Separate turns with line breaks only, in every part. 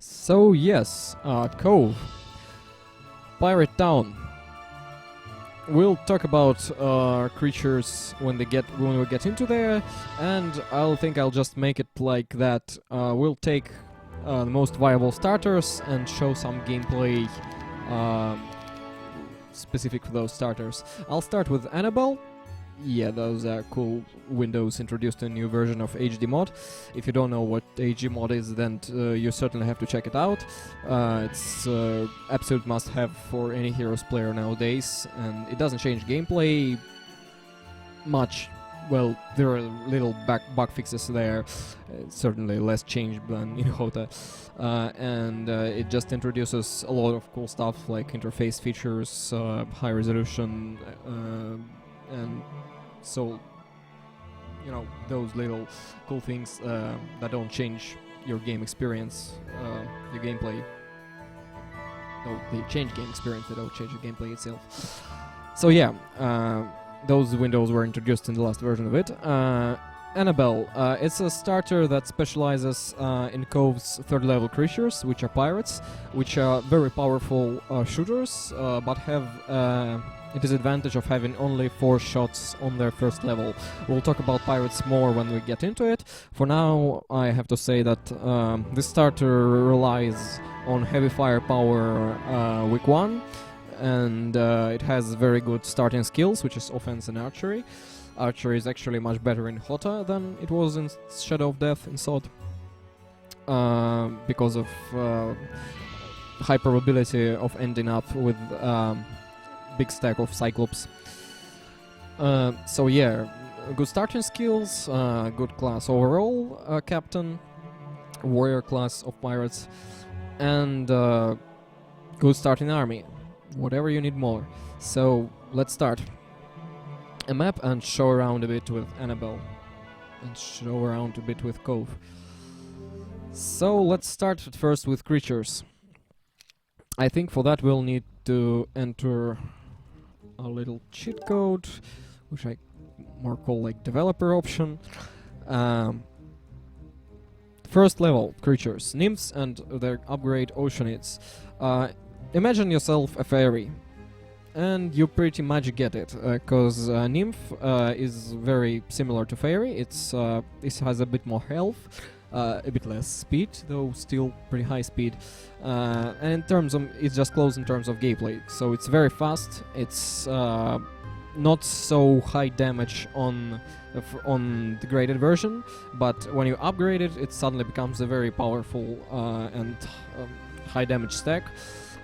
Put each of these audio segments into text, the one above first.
So yes, Cove, Pirate Town. We'll talk about creatures when we get into there, and I'll just make it like that. We'll take the most viable starters and show some gameplay specific for those starters. I'll start with Annabelle. Yeah, those are cool windows introduced in a new version of HD mod. If you don't know what HD mod is, then you certainly have to check it out. It's absolute must-have for any Heroes player nowadays, and it doesn't change gameplay much. Well, there are little bug fixes there, certainly less change than in Hota, and it just introduces a lot of cool stuff like interface features, high resolution, and so, you know, those little cool things that don't change your game experience, your gameplay. No, they change game experience, they don't change the gameplay itself. So yeah, those windows were introduced in the last version of it. Annabelle, it's a starter that specializes in Cove's third level creatures, which are pirates, which are very powerful shooters, but have a disadvantage of having only 4 shots on their first level. We'll talk about pirates more when we get into it. For now, I have to say that this starter relies on heavy firepower week 1, and it has very good starting skills, which is offense and archery. Archery is actually much better in Hota than it was in Shadow of Death in Sod, because of high probability of ending up with big stack of Cyclops. So yeah, good starting skills, good class overall, captain, warrior class of pirates, and good starting army. Whatever you need more. So let's start. A map and show around a bit with Annabelle, and show around a bit with Cove. So let's start first with creatures. I think for that we'll need to enter a little cheat code, which I more call like developer option. First level creatures, nymphs and their upgrade oceanids. Imagine yourself a fairy, and you pretty much get it, because nymph is very similar to fairy. It has a bit more health, a bit less speed, though still pretty high speed. And in terms of, it's just close in terms of gameplay. So it's very fast. It's not so high damage on the graded version, but when you upgrade it, it suddenly becomes a very powerful and high damage stack.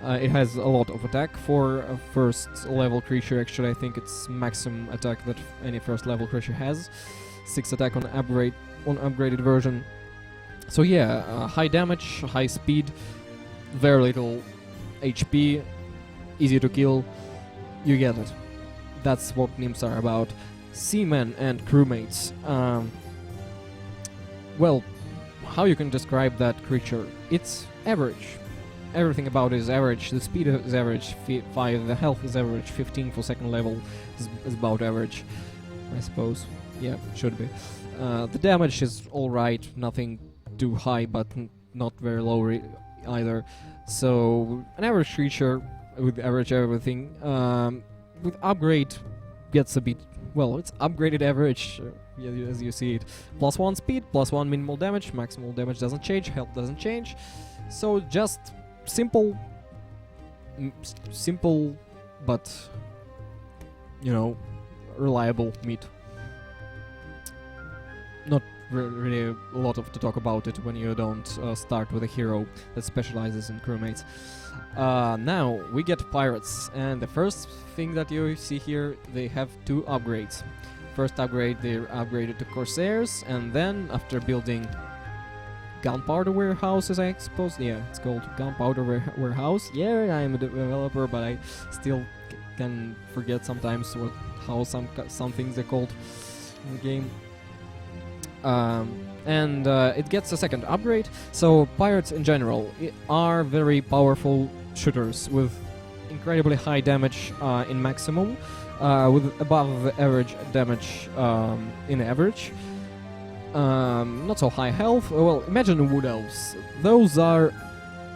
It has a lot of attack for a first level creature. Actually, I think it's maximum attack that any first level creature has. 6 attack on upgraded version. So yeah, high damage, high speed, very little HP, easy to kill. You get it. That's what nymphs are about. Seamen and crewmates. Well, how you can describe that creature? It's average. Everything about it is average. The speed is average, 5. The health is average, 15 for second level is about average, I suppose. Yeah, should be. The damage is alright, nothing too high, but not very low either. So, an average creature with average everything. With upgrade, gets a bit... Well, it's upgraded average, as you see it. +1 speed, +1 minimal damage, maximal damage doesn't change, health doesn't change. So, just... simple, but, you know, reliable meat. Not really a lot to talk about it when you don't start with a hero that specializes in crewmates. Now we get pirates, and the first thing that you see here, they have 2 upgrades. First upgrade, they're upgraded to Corsairs, and then after building Gunpowder Warehouses, I suppose. Yeah, it's called Gunpowder Warehouse. Yeah, I'm a developer, but I still can forget sometimes how some things are called in the game. And it gets a second upgrade. So pirates in general are very powerful shooters with incredibly high damage in maximum, with above the average damage in average. Not so high health. Well, imagine wood elves. Those are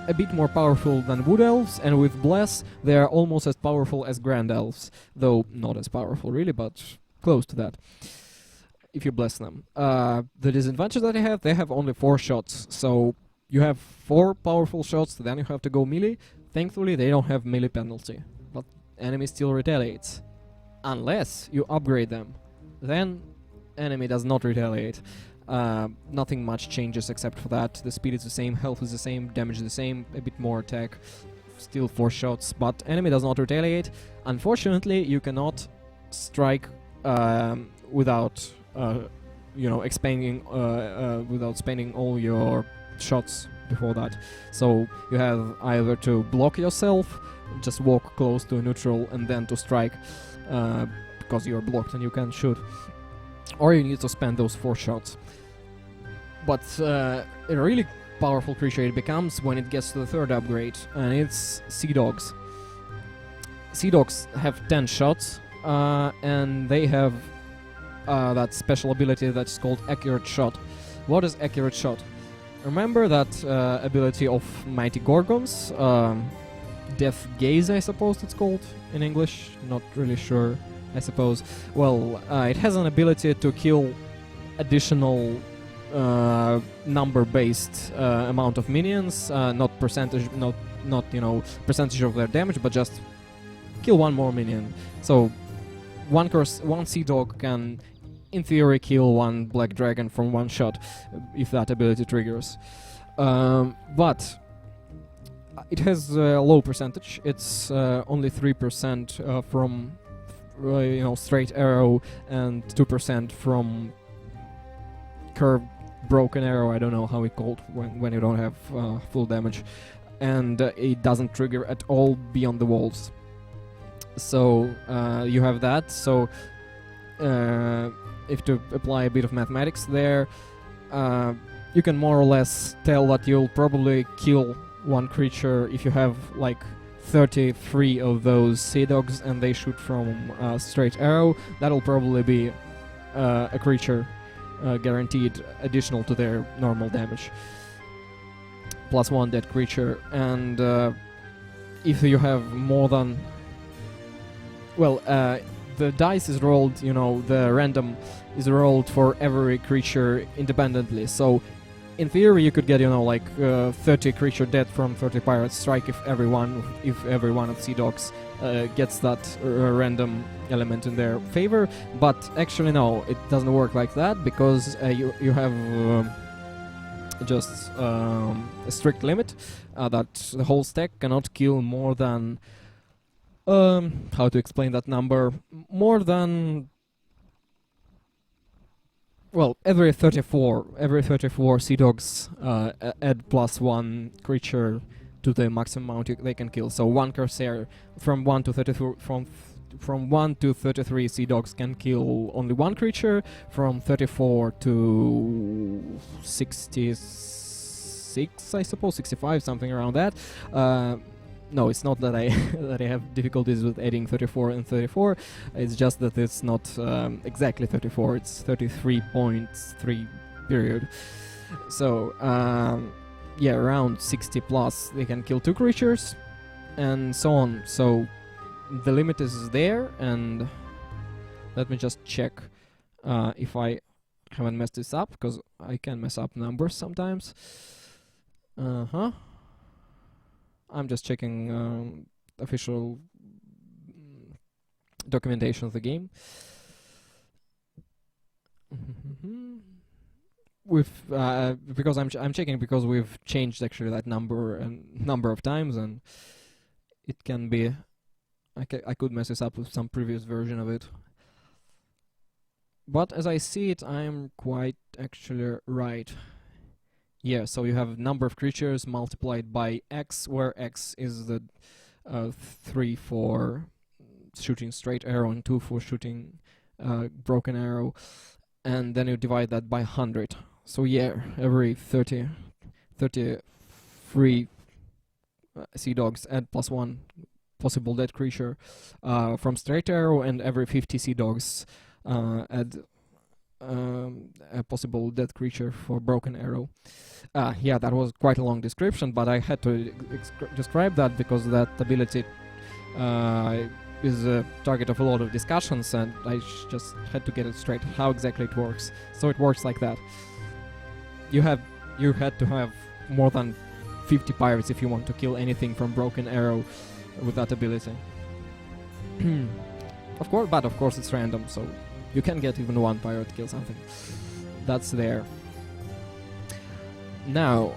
a bit more powerful than Wood Elves, and with Bless, they are almost as powerful as Grand Elves, though not as powerful really, but close to that, if you bless them. The disadvantage that they have only 4 shots, so you have 4 powerful shots, then you have to go melee. Thankfully, they don't have melee penalty, but enemy still retaliates. Unless you upgrade them, then enemy does not retaliate. Nothing much changes except for that. The speed is the same, health is the same, damage is the same, a bit more attack, still 4 shots, but enemy does not retaliate. Unfortunately, you cannot strike without expending without spending all your shots before that. So you have either to block yourself, just walk close to a neutral, and then to strike because you're blocked and you can't shoot, or you need to spend those 4 shots. But a really powerful creature it becomes when it gets to the 3rd upgrade, and it's Sea Dogs. Sea Dogs have 10 shots, and they have that special ability that's called Accurate Shot. What is Accurate Shot? Remember that ability of Mighty Gorgons? Death Gaze, I suppose it's called in English. Not really sure, I suppose. Well, it has an ability to kill additional number-based amount of minions, not percentage, not percentage of their damage, but just kill one more minion. So one Sea Dog can, in theory, kill one Black Dragon from one shot, if that ability triggers. But it has a low percentage. It's only 3% from straight arrow, and 2% from curved broken arrow. I don't know how it called when you don't have full damage, and it doesn't trigger at all beyond the walls. So you have that. So if to apply a bit of mathematics there, you can more or less tell that you'll probably kill one creature if you have like 33 of those Sea Dogs and they shoot from straight arrow. That'll probably be a creature guaranteed additional to their normal damage, +1 dead creature. And if you have more than, well, the dice is rolled, the random is rolled for every creature independently. So in theory you could get 30 creature dead from 30 pirate strike if every one of Sea Dogs gets that random element in their favor. But actually no, it doesn't work like that, because you have just a strict limit that the whole stack cannot kill more than how to explain that number, more than, well, every 34 Sea Dogs add +1 creature to the maximum amount they can kill. So one Corsair from 1 to 34, from 1 to 33 Sea Dogs can kill only one creature. From 34 to 66, I suppose, 65, something around that. No, it's not that I that I have difficulties with adding 34 and 34. It's just that it's not exactly 34. It's 33.3 period. So yeah, around 60 plus they can kill 2 creatures, and so on. So the limit is there, and let me just check if I haven't messed this up, because I can mess up numbers sometimes. I'm just checking official documentation of the game. Because I'm checking, because we've changed actually that number a number of times, and it can be I could mess this up with some previous version of it. But as I see it, I'm quite actually right. Yeah, so you have number of creatures multiplied by X, where X is the 3 for shooting straight arrow and 2 for shooting broken arrow, and then you divide that by 100. So yeah, every 33 Sea Dogs add +1 possible dead creature from straight arrow, and every 50 Sea Dogs add a possible dead creature for Broken Arrow. Yeah, that was quite a long description, but I had to describe that because that ability is a target of a lot of discussions, and I just had to get it straight how exactly it works. So it works like that. You had to have more than 50 pirates if you want to kill anything from Broken Arrow with that ability. Of course it's random, so you can get even one pirate to kill something. That's there. Now,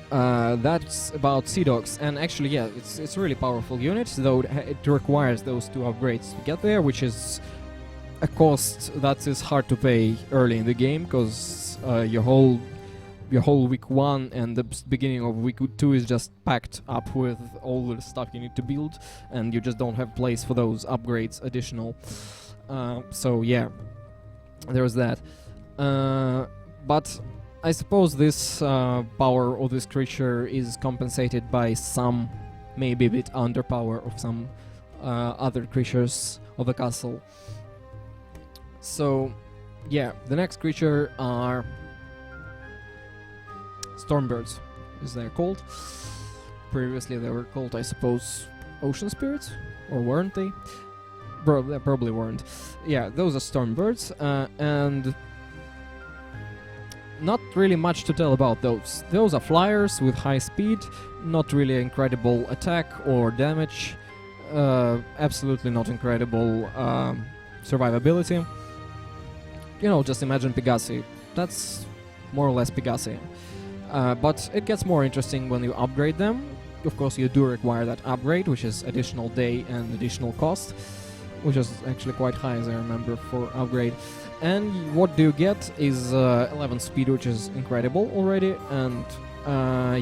that's about Sea Dogs, and actually, yeah, it's a really powerful unit, though it requires those 2 upgrades to get there, which is a cost that is hard to pay early in the game, because your whole week 1 and the beginning of week 2 is just packed up with all the stuff you need to build, and you just don't have place for those upgrades additional. So yeah, there's that. But I suppose this power of this creature is compensated by some, maybe a bit underpower of some other creatures of the castle. So yeah, the next creature are Stormbirds, as they're called. Previously they were called, I suppose, Ocean Spirits, or weren't they? They probably weren't. Yeah, those are Stormbirds, and not really much to tell about those. Those are flyers with high speed, not really incredible attack or damage, absolutely not incredible survivability. You know, just imagine Pegasi. That's more or less Pegasi. But it gets more interesting when you upgrade them. Of course, you do require that upgrade, which is additional day and additional cost, which is actually quite high, as I remember, for upgrade. And what do you get is 11 speed, which is incredible already, and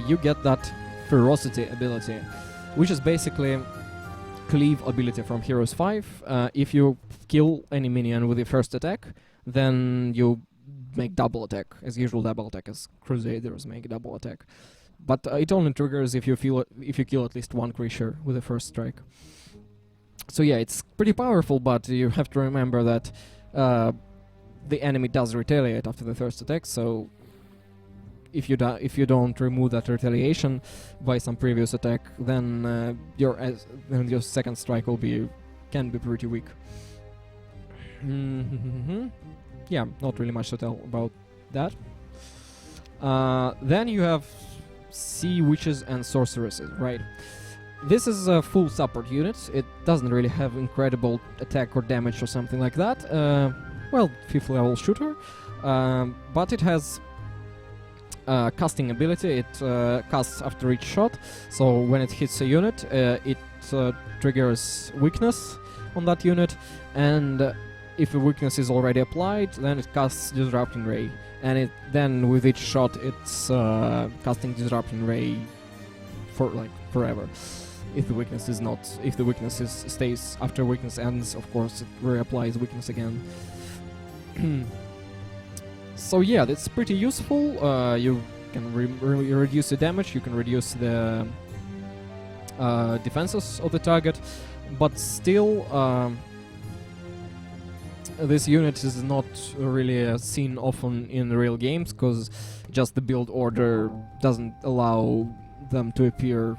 you get that ferocity ability, which is basically cleave ability from Heroes 5. If you kill any minion with your first attack, then you make double attack, as usual double attack, as Crusaders make double attack. But it only triggers if you kill at least one creature with the first strike. So yeah, it's pretty powerful, but you have to remember that the enemy does retaliate after the first attack, so if you don't remove that retaliation by some previous attack, then your second strike can be pretty weak. Yeah, not really much to tell about that. Then you have Sea Witches and Sorceresses, right? This is a full support unit. It doesn't really have incredible attack or damage or something like that. Well, 5th level shooter, but it has casting ability. It casts after each shot, so when it hits a unit, it triggers weakness on that unit, and if a weakness is already applied, then it casts Disrupting Ray, and then with each shot it's casting Disrupting Ray for like forever. If the weakness stays after weakness ends, of course it reapplies weakness again. So yeah, that's pretty useful. You can reduce the damage, you can reduce the defenses of the target, but still this unit is not really seen often in real games, because just the build order doesn't allow them to appear,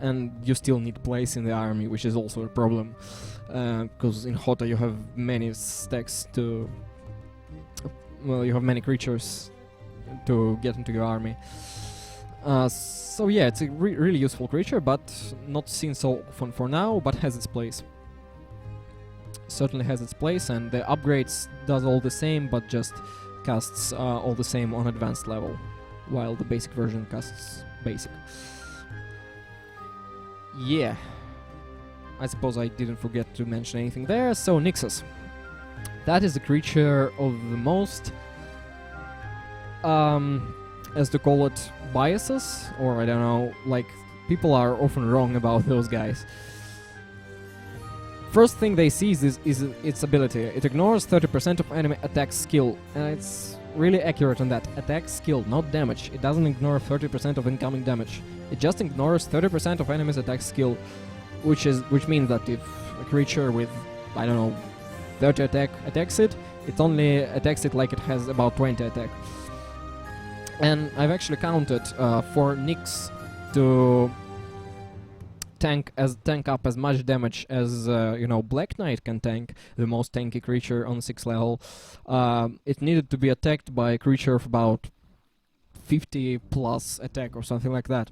and you still need place in the army, which is also a problem, because in Hota you have many stacks to... well, you have many creatures to get into your army. So yeah, it's a really useful creature, but not seen so often for now, but has its place. Certainly has its place, and the upgrades does all the same, but just casts all the same on advanced level, while the basic version casts basic. Yeah, I suppose I didn't forget to mention anything there. So Nixus, that is a creature of the most, as to call it, biases, or I don't know, like, people are often wrong about those guys. First thing they see is its ability. It ignores 30% of enemy attack skill, and it's really accurate on that. Attack skill, not damage. It doesn't ignore 30% of incoming damage. It just ignores 30% of enemy's attack skill, which means that if a creature with, I don't know, 30 attack attacks it, It only attacks it like it has about 20 attack. And I've actually counted for Nyx to tank up as much damage as Black Knight can tank, the most tanky creature on 6th level. It needed to be attacked by a creature of about 50 plus attack or something like that.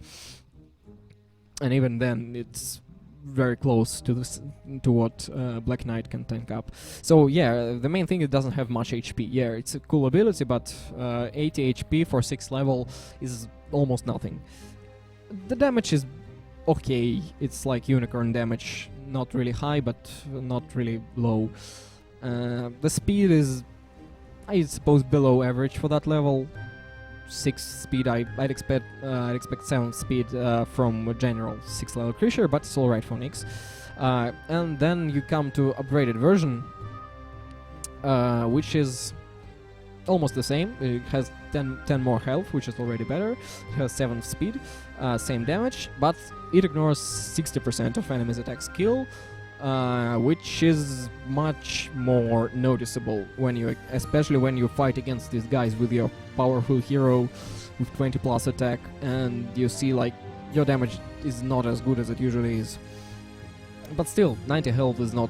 And even then, it's very close to what Black Knight can tank up. So yeah, the main thing, it doesn't have much HP. Yeah, it's a cool ability, but 80 HP for 6th level is almost nothing. The damage is okay. It's like unicorn damage, not really high, but not really low. The speed is, I suppose, below average for that level. 6 speed, I'd expect 7 speed from a general 6th level creature, but it's alright for Nyx. And then you come to upgraded version, which is almost the same. It has 10 more health, which is already better. It has 7 speed, same damage, but it ignores 60% of enemies' attack skill, which is much more noticeable especially when you fight against these guys with your powerful hero with 20 plus attack, and you see like your damage is not as good as it usually is. But still, 90 health is not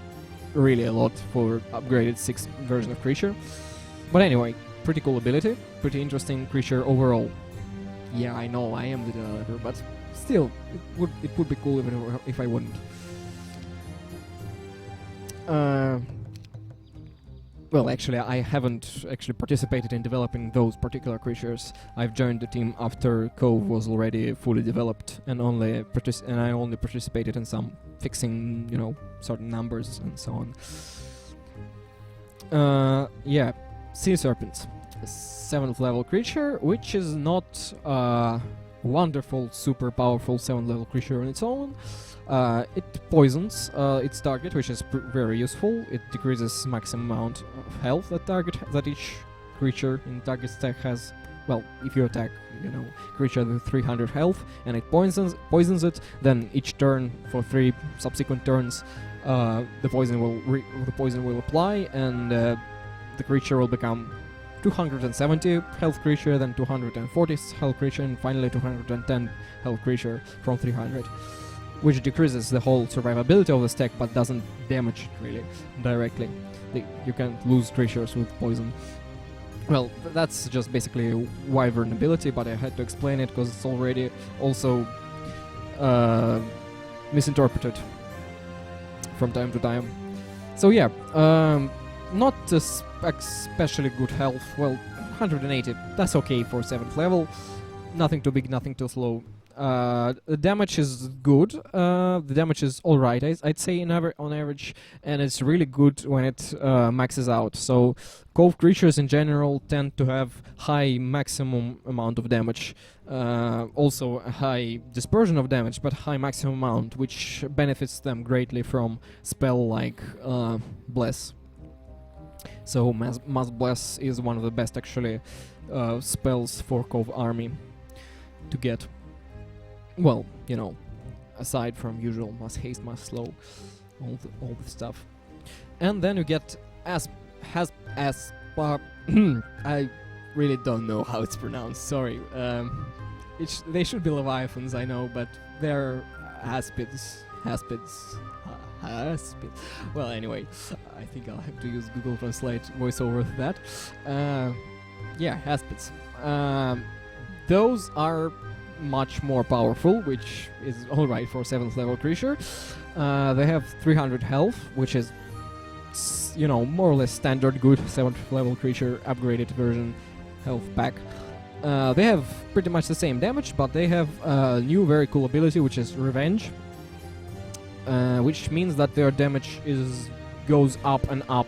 really a lot for upgraded 6th version of creature. But anyway, pretty cool ability, pretty interesting creature overall. Yeah, I know I am the developer, but still, it would be cool even if I wouldn't. Well, actually, I haven't actually participated in developing those particular creatures. I've joined the team after Cove was already fully developed, and I only participated in some fixing, certain numbers and so on. Yeah, Sea Serpent, a 7th level creature, which is not a wonderful, super powerful 7th level creature on its own. It poisons its target, which is very useful. It decreases maximum amount of health that each creature in target stack has. Well, if you attack, creature with 300 health and it poisons it, then each turn for 3 subsequent turns, the poison will apply, and the creature will become 270 health creature, then 240 health creature, and finally 210 health creature from 300. Which decreases the whole survivability of the stack, but doesn't damage it really directly. You can't lose creatures with poison. Well, that's just basically Wyvern ability, but I had to explain it because it's already also misinterpreted from time to time. So yeah, not especially good health. Well, 180, that's okay for 7th level. Nothing too big, nothing too slow. The damage is good. The damage is alright, I'd say on average, and it's really good when it maxes out. So Cove creatures in general tend to have high maximum amount of damage, also a high dispersion of damage, but high maximum amount, which benefits them greatly from spell like Bless. So Mass Bless is one of the best actually spells for Cove army to get. Well, aside from usual Mass Haste, Mass Slow, all the stuff. And then you get I really don't know how it's pronounced, sorry. They should be Leviathans, I know, but they're Aspids. Well, anyway, I think I'll have to use Google Translate voiceover for that. Yeah, Aspids. Those are much more powerful, which is alright for a 7th level creature. They have 300 health, which is, more or less standard good 7th level creature upgraded version health pack. They have pretty much the same damage, but they have a new very cool ability, which is Revenge, which means that their damage goes up and up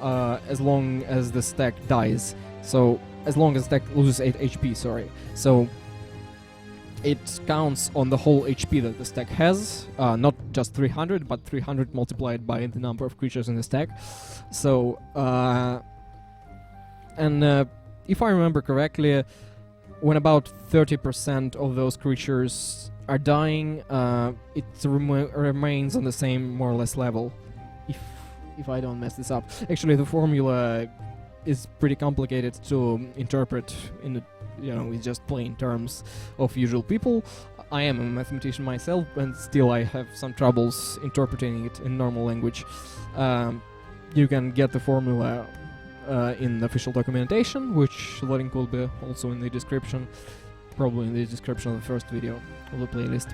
as long as the stack dies. So as long as the stack loses 8 HP, sorry. So it counts on the whole HP that the stack has, not just 300, but 300 multiplied by the number of creatures in the stack. So, if I remember correctly, when about 30% of those creatures are dying, it remains on the same more or less level. if I don't mess this up. Actually, the formula is pretty complicated to interpret in the, with just plain terms of usual people. I am a mathematician myself, and still I have some troubles interpreting it in normal language. You can get the formula in the official documentation, which the link will be also in the description, probably in the description of the first video of the playlist.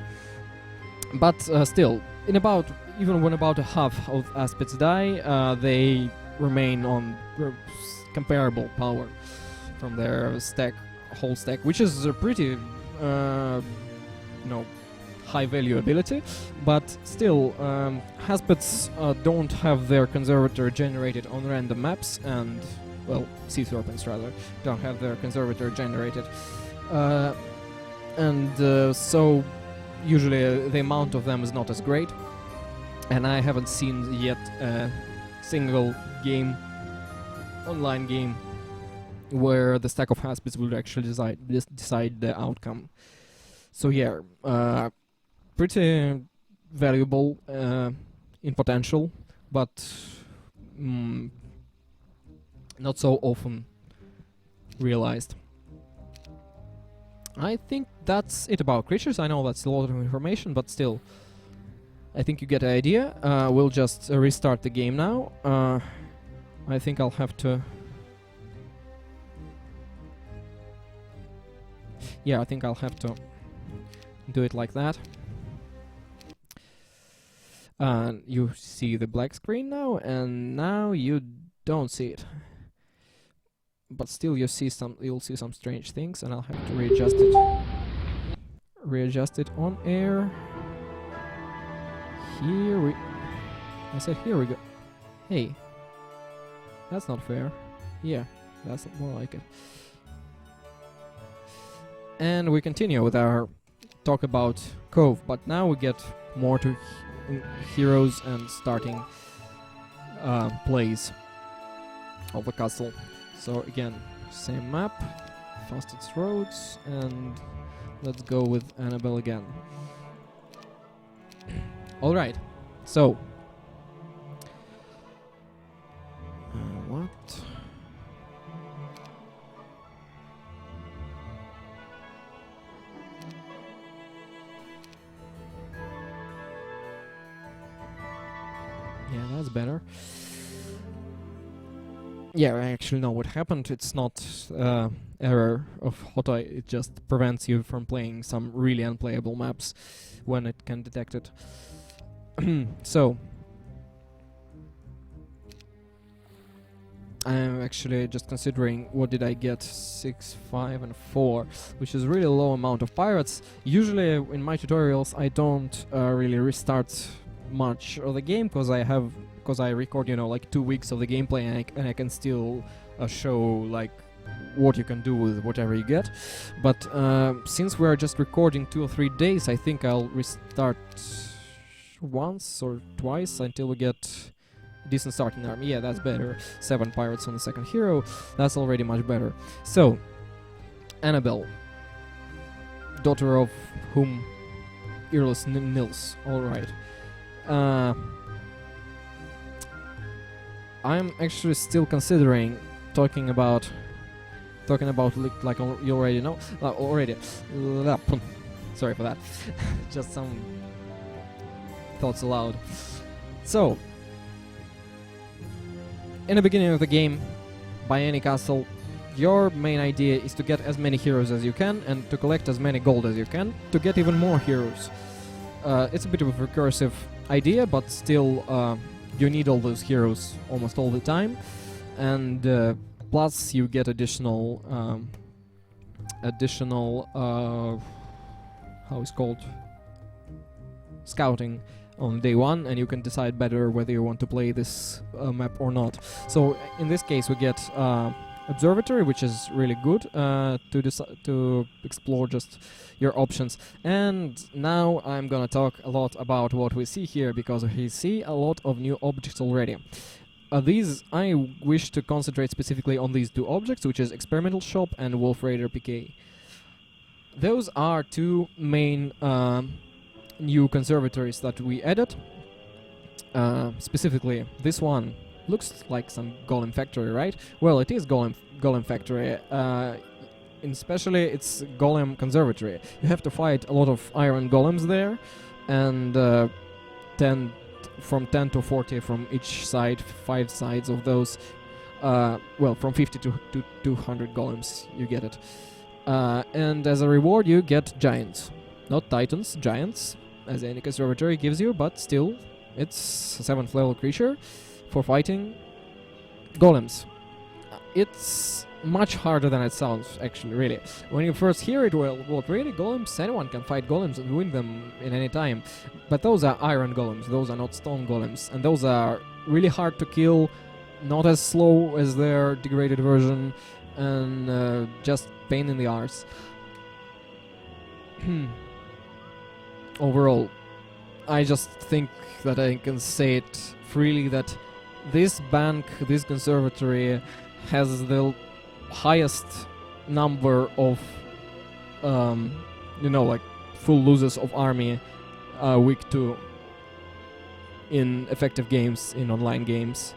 But still, even when about a half of aspects die, they remain on comparable power from their whole stack, which is a pretty high value ability. But still, aspects don't have their conservator generated on random maps, and sea serpents rather don't have their conservator generated, so usually the amount of them is not as great, and I haven't seen yet a single online game where the stack of aspects will actually decide the outcome. So yeah, pretty valuable in potential, but not so often realized. I think that's it about creatures. I know that's a lot of information, but still, I think you get the idea. We'll just restart the game now. I think I'll have to... Yeah, I think I'll have to do it like that. You see the black screen now, and now you don't see it. But still you'll see some strange things, and I'll have to readjust it. Readjust it on air. I said here we go. Hey. That's not fair. Yeah, that's more like it. And we continue with our talk about Cove, but now we get more to heroes and starting plays of the castle. So again, same map, fastest roads, and let's go with Annabelle again. Alright, so what? Yeah, that's better. Yeah, I actually know what happened. It's not error of HOTAI, it just prevents you from playing some really unplayable maps when it can detect it. So, I'm actually just considering what did I get, 6, 5 and 4, which is really low amount of pirates. Usually in my tutorials I don't really restart much of the game, because I record, like 2 weeks of the gameplay, and I can still show like what you can do with whatever you get. But since we're just recording 2 or 3 days, I think I'll restart once or twice until we get decent starting army. Yeah, that's better. 7 pirates on the second hero. That's already much better. So, Annabelle, daughter of whom earless Nils. Alright. I'm actually still considering talking about like you already know. Sorry for that. Just some thoughts aloud. So, in the beginning of the game, by any castle, your main idea is to get as many heroes as you can and to collect as many gold as you can to get even more heroes. It's a bit of a recursive idea, but still you need all those heroes almost all the time, and plus you get additional how it's called, scouting on day 1, and you can decide better whether you want to play this map or not. So in this case we get observatory, which is really good to explore just your options. And now I'm gonna talk a lot about what we see here, because we see a lot of new objects already. These I wish to concentrate specifically on these 2 objects, which is Experimental Shop and Wolf Raider PK. Those are 2 main new conservatories that we added. Specifically, this one looks like some golem factory, right? Well, it is golem factory. Especially it's golem conservatory. You have to fight a lot of iron golems there, and 10 to 40 from each side, 5 sides of those. Well, from 50 to 200 golems, you get it. And as a reward, you get giants, not titans, giants, as any conservatory gives you, but still, it's a 7th level creature for fighting golems. It's much harder than it sounds, actually, really. When you first hear it, well, really, golems? Anyone can fight golems and win them in any time. But those are iron golems, those are not stone golems, and those are really hard to kill, not as slow as their degraded version, and just pain in the arse. Overall, I just think that I can say it freely that this bank, this conservatory, has the highest number of, like full losers of army week 2 in effective games, in online games.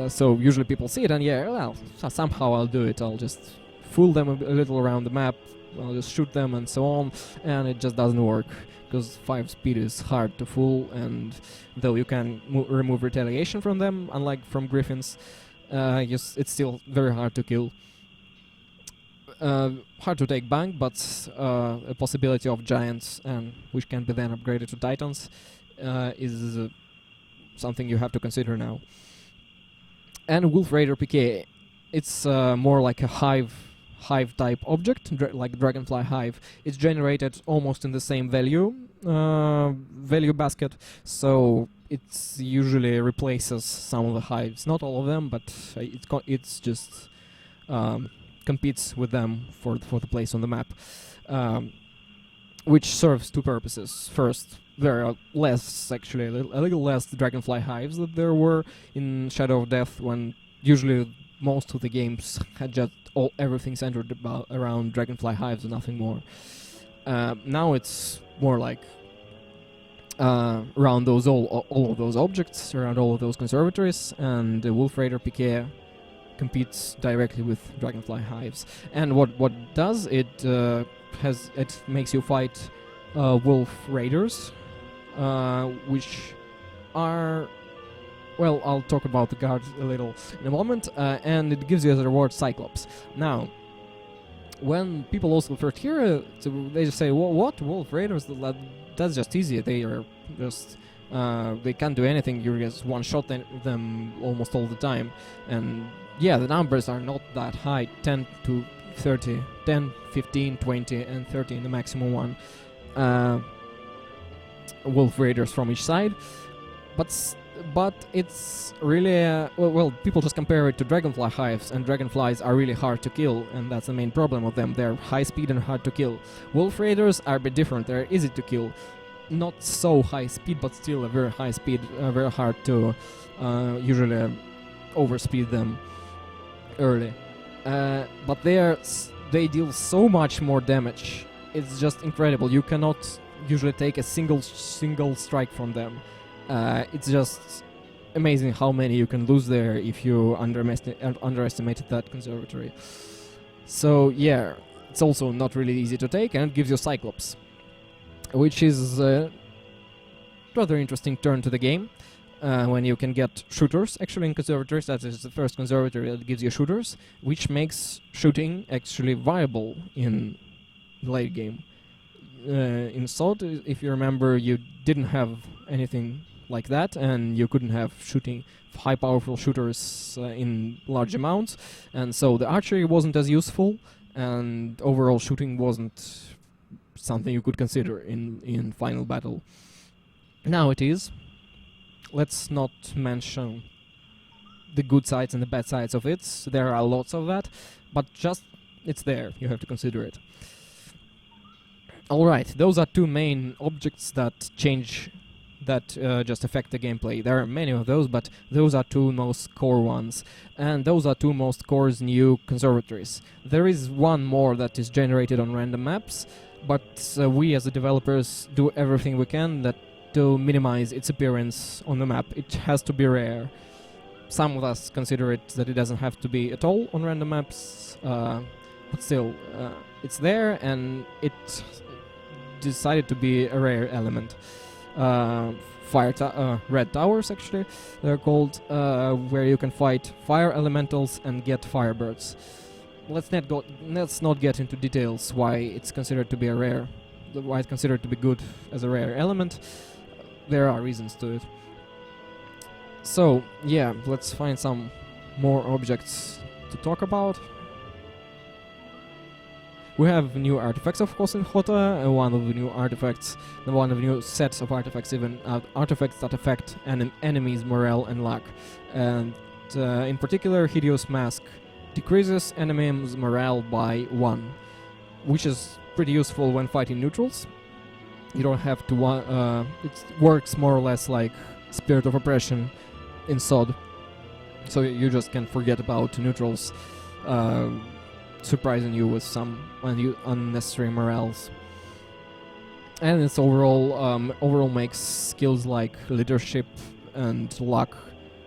So usually people see it and well, somehow I'll do it. I'll just fool them a little around the map. I'll just shoot them and so on, and it just doesn't work because 5 speed is hard to fool, and though you can remove retaliation from them, unlike from griffins, it's still very hard to kill. Hard to take bank, but a possibility of giants, and which can be then upgraded to titans, is something you have to consider now. And Wolf Raider PK, it's more like a hive type object, like Dragonfly Hive. It's generated almost in the same value basket, so it usually replaces some of the hives, not all of them, but it's just competes with them for the place on the map, which serves 2 purposes. First, there are less, actually, a little less Dragonfly Hives than there were in Shadow of Death, when usually most of the games had just everything centered around Dragonfly Hives and nothing more. Now it's more like around those all of those objects, around all of those conservatories, and the Wolf Raider PK competes directly with Dragonfly Hives. And what does it makes you fight Wolf Raiders, which are, well, I'll talk about the guards a little in a moment, and it gives you as a reward Cyclops. Now, when people also first hear it, they just say, what? Wolf Raiders? That's just easy. They are just, they can't do anything. You just one-shot them almost all the time. And yeah, the numbers are not that high, 10 to 30, 10, 15, 20, and 30 in the maximum one. Wolf Raiders from each side. But it's really, well, people just compare it to Dragonfly Hives, and Dragonflies are really hard to kill, and that's the main problem of them. They're high speed and hard to kill. Wolf Raiders are a bit different. They're easy to kill. Not so high speed, but still a very high speed, very hard to usually overspeed them early. But they deal so much more damage. It's just incredible. You cannot usually take a single strike from them. It's just amazing how many you can lose there if you underestimated that conservatory. So yeah, it's also not really easy to take, and it gives you Cyclops, which is a rather interesting turn to the game, when you can get shooters actually in conservatories. That is the first conservatory that gives you shooters, which makes shooting actually viable in the late game. In Sod, if you remember, you didn't have anything like that, and you couldn't have high powerful shooters in large amounts, and so the archery wasn't as useful, and overall shooting wasn't something you could consider in final battle. Now it is. Let's not mention the good sides and the bad sides of it. There are lots of that, but just it's there. You have to consider it. Alright, those are 2 main objects that just affect the gameplay. There are many of those, but those are 2 most core ones. And those are 2 most core new conservatories. There is one more that is generated on random maps, but we as the developers do everything we can to minimize its appearance on the map, it has to be rare. Some of us consider it that it doesn't have to be at all on random maps, but still, it's there, and it decided to be a rare element. Red towers, actually, they're called, where you can fight fire elementals and get firebirds. Let's not get into details why it's considered to be a rare, why it's considered to be good as a rare element. There are reasons to it. So yeah, let's find some more objects to talk about. We have new artifacts, of course, in Hota. One of the new artifacts, one of the new sets of artifacts, even artifacts that affect enemies' morale and luck. And in particular, Hideous Mask decreases enemies' morale by 1, which is pretty useful when fighting neutrals. You don't have to. It works more or less like Spirit of Oppression in SOD, so you just can forget about neutrals surprising you with some unnecessary morales. And it's overall makes skills like leadership and luck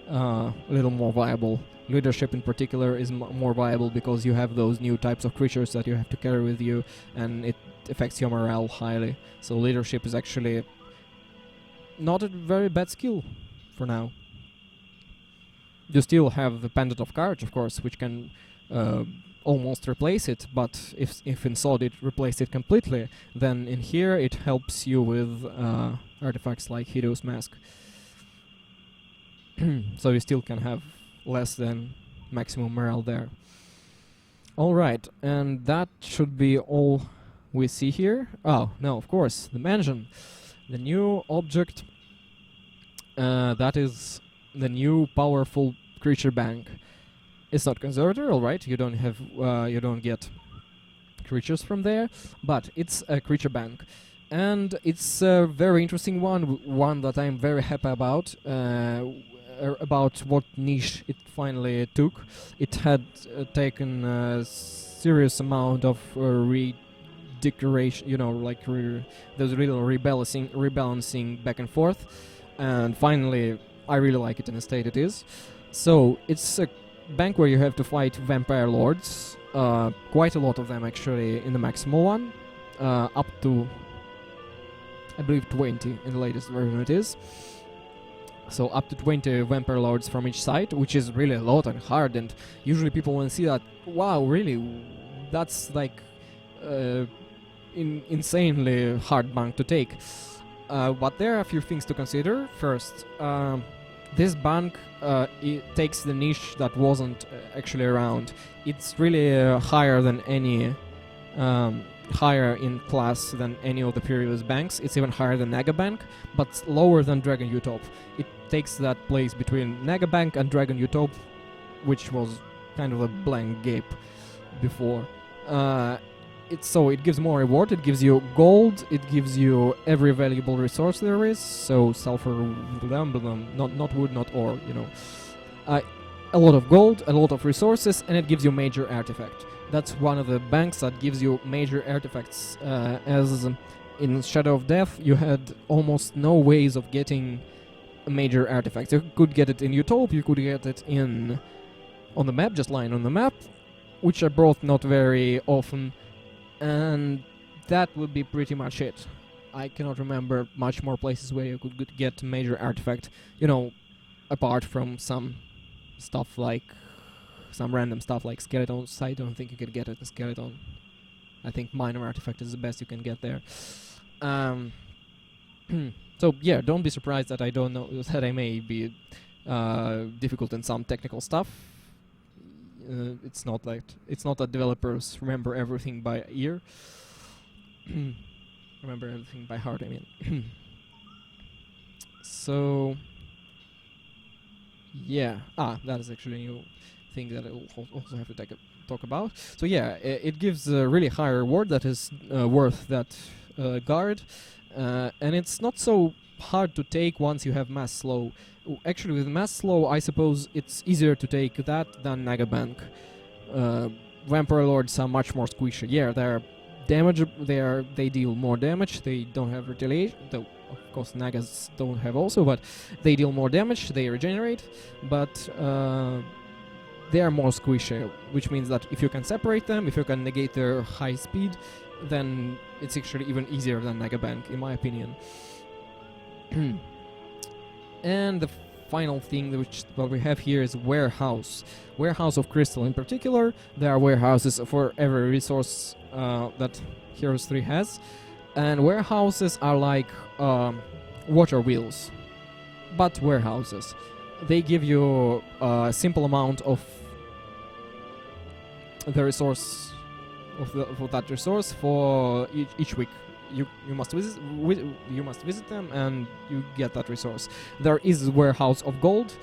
a little more viable. Leadership in particular is more viable because you have those new types of creatures that you have to carry with you, and it affects your morale highly. So leadership is actually not a very bad skill for now. You still have the Pendant of Courage, of course, which can almost replace it, but if in SOD it replaced it completely, then in here it helps you with artifacts like Hideous Mask. So you still can have less than maximum morale there. Alright, and that should be all we see here. Oh, no, of course, the mansion. The new object, that is the new powerful creature bank. It's not conservator, alright, you don't get creatures from there, but it's a creature bank. And it's a very interesting one that I'm very happy about what niche it finally took. It had taken a serious amount of redecoration, there's a little rebalancing back and forth, and finally I really like it in the state it is. So it's a bank where you have to fight vampire lords, quite a lot of them actually in the maximal one, up to I believe 20 in the latest version it is. So up to 20 vampire lords from each side, which is really a lot and hard, and usually people when see that, wow, really, that's like insanely hard bank to take. But there are a few things to consider. First, this bank it takes the niche that wasn't actually around. It's really higher than any higher in class than any of the previous banks. It's even higher than Naga Bank, but lower than Dragon Utop. It takes that place between Naga Bank and Dragon Utop, which was kind of a blank gap before. It gives more reward, it gives you gold, it gives you every valuable resource there is, so sulfur, not wood, not ore, a lot of gold, a lot of resources, and it gives you major artifact. That's one of the banks that gives you major artifacts, as in Shadow of Death you had almost no ways of getting a major artifact. You could get it in Utopia, you could get it on the map, just lying on the map, which are both not very often, and that would be pretty much it. I cannot remember much more places where you could get major artifact, apart from some stuff like some random stuff like skeletons. I don't think you could get it a skeleton. I think minor artifact is the best you can get there. So yeah, don't be surprised that I don't know that I may be difficult in some technical stuff. It's not that developers remember everything by ear. Remember everything by heart, I mean. So yeah, that is actually a new thing that I will also have to talk about. So yeah, it gives a really high reward that is worth that guard, and it's not so hard to take once you have mass slow. Actually, with mass slow, I suppose it's easier to take that than Naga Bank. Vampire Lords are much more squishy. Yeah, they're damage. They deal more damage. They don't have retaliation. Though, of course Nagas don't have also, but they deal more damage, they regenerate, but they are more squishy, which means that if you can separate them, if you can negate their high speed, then it's actually even easier than Nagabank, in my opinion. And the final thing what we have here is warehouse. Warehouse of crystal in particular. There are warehouses for every resource that Heroes 3 has. And warehouses are like water wheels, but warehouses. They give you a simple amount of the resource, for that resource for each week. You must visit them and you get that resource. There is warehouse of gold,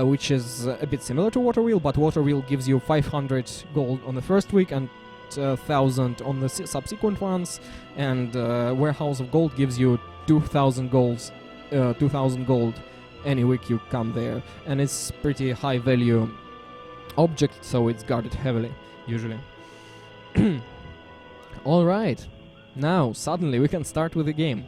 which is a bit similar to water wheel, but water wheel gives you 500 gold on the first week and 1,000 on the subsequent ones, and warehouse of gold gives you 2,000 gold any week you come there, and it's pretty high value object, so it's guarded heavily usually. All right. Now, suddenly, we can start with the game.